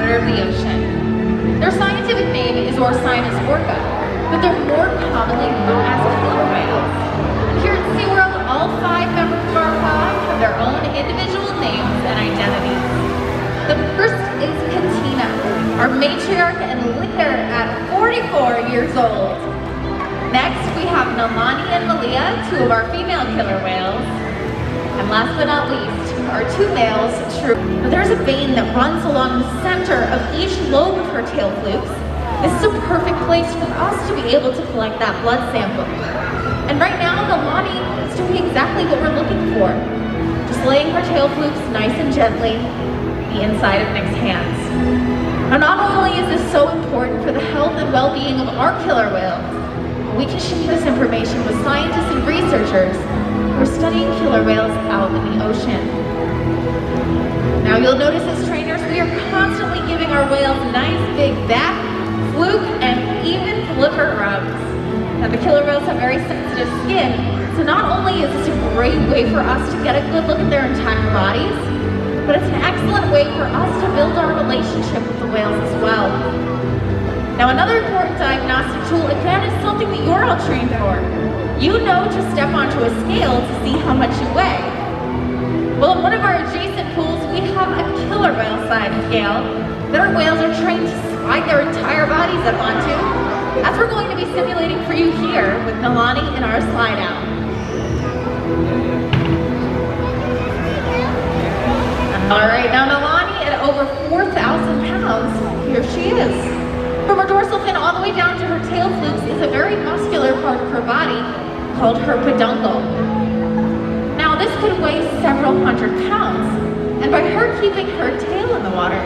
water of the ocean. Their scientific name is Orcinus orca, but they're more commonly known as killer whales. And here at SeaWorld, all 5 members of our pod have their own individual names and identities. The first is Katina, our matriarch and leader at 44 years old. Next, we have Nalani and Malia, 2 of our female killer whales. And last but not least, our 2 males, True. Now, there's a vein that runs along the center of each lobe of her tail flukes. This is a perfect place for us to be able to collect that blood sample. And right now, Nalani is doing exactly what we're looking for. Just laying her tail flukes nice and gently the inside of Nick's hands. Now, not only is this so important for the health and well-being of our killer whales, we can share this information with scientists and researchers who are studying killer whales out in the ocean. Now, you'll notice as trainers, we are constantly giving our whales nice big back, fluke, and even liver rubs. Now, the killer whales have very sensitive skin, so not only is this a great way for us to get a good look at their entire bodies, but it's an excellent way for us to build our relationship with the whales as well. Now, another important diagnostic tool, again, is something that you're all trained for. You know to step onto a scale to see how much you weigh. Well, in one of our adjacent pools, we have a killer whale size scale that our whales are trained to slide their entire bodies up onto, as we're going to be simulating for you here with Nalani in our slide out. All right, now Nalani at over 4,000 pounds, here she is. From her dorsal fin all the way down to her tail flukes is a very muscular part of her body called her peduncle. Now this could weigh several hundred pounds, and by her keeping her tail in the water,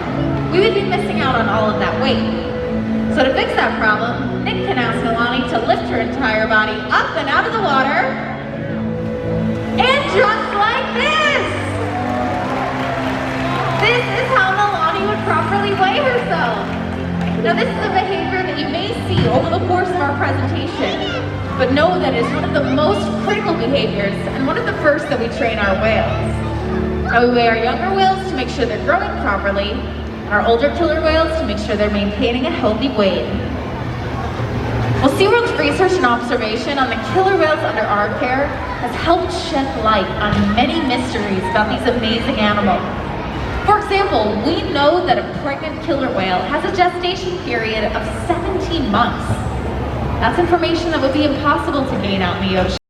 we would be missing out on all of that weight. So to fix that problem, Nick can ask Nalani to lift her entire body up and out of the water, and just like this! This is how Nalani would properly weigh herself. Now this is a behavior that you may see over the course of our presentation, but know that it's one of the most critical behaviors and one of the first that we train our whales. Now we weigh our younger whales to make sure they're growing properly, and our older killer whales to make sure they're maintaining a healthy weight. Well, SeaWorld's research and observation on the killer whales under our care has helped shed light on many mysteries about these amazing animals. For example, we know that a pregnant killer whale has a gestation period of 17 months. That's information that would be impossible to gain out in the ocean.